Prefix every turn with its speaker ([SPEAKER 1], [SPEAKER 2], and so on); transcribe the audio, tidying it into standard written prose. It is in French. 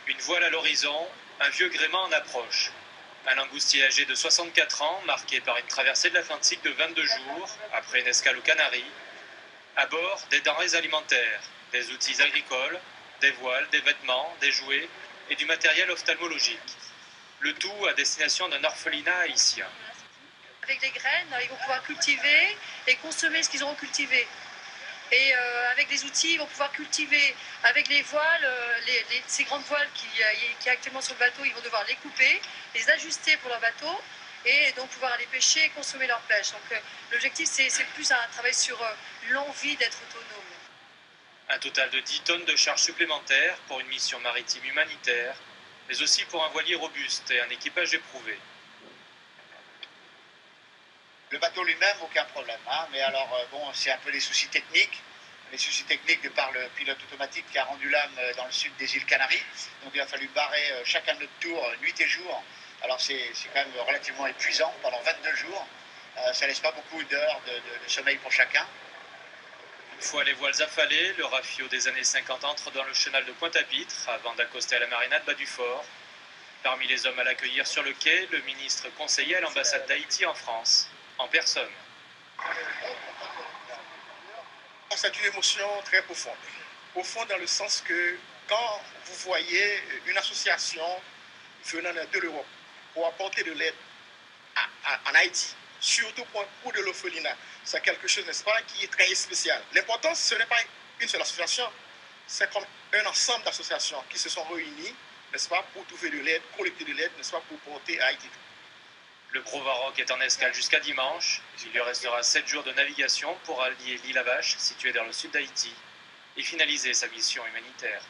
[SPEAKER 1] Une voile à l'horizon, un vieux gréement en approche. Un langoustier âgé de 64 ans, marqué par une traversée de l'Atlantique de 22 jours, après une escale aux Canaries. À bord, des denrées alimentaires, des outils agricoles, des voiles, des vêtements, des jouets et du matériel ophtalmologique. Le tout à destination d'un orphelinat haïtien.
[SPEAKER 2] Avec les graines, ils vont pouvoir cultiver et consommer ce qu'ils auront cultivé. Et avec les outils, ils vont pouvoir cultiver. Avec les voiles, ces grandes voiles qu'il y a actuellement sur le bateau, ils vont devoir les couper, les ajuster pour leur bateau et donc pouvoir aller pêcher et consommer leur pêche. Donc l'objectif, c'est plus un travail sur l'envie d'être autonome.
[SPEAKER 1] Un total de 10 tonnes de charges supplémentaires pour une mission maritime humanitaire, mais aussi pour un voilier robuste et un équipage éprouvé.
[SPEAKER 3] Le bateau lui-même, aucun problème. Hein, mais alors, bon, c'est un peu les soucis techniques. Les soucis techniques de par le pilote automatique qui a rendu l'âme dans le sud des îles Canaries. Donc, il a fallu barrer chacun de notre tour, nuit et jour. Alors, c'est quand même relativement épuisant pendant 22 jours. Ça laisse pas beaucoup d'heures de sommeil pour chacun.
[SPEAKER 1] Une fois les voiles affalées, le rafio des années 50 entre dans le chenal de Pointe-à-Pitre avant d'accoster à la marina de Bas-du-Fort. Parmi les hommes à l'accueillir sur le quai, le ministre conseiller à l'ambassade d'Haïti en France, en personne.
[SPEAKER 4] C'est une émotion très profonde. Profonde dans le sens que quand vous voyez une association venant de l'Europe pour apporter de l'aide en Haïti, surtout pour de l'orphelinat, c'est quelque chose, n'est-ce pas, qui est très spécial. L'important, ce n'est pas une seule association, c'est comme un ensemble d'associations qui se sont réunies, n'est-ce pas, pour trouver de l'aide, collecter de l'aide, n'est-ce pas, pour porter à Haïti.
[SPEAKER 1] Le Gros-Varoc est en escale jusqu'à dimanche. Il lui restera 7 jours de navigation pour allier l'île à Vache, située dans le sud d'Haïti, et finaliser sa mission humanitaire.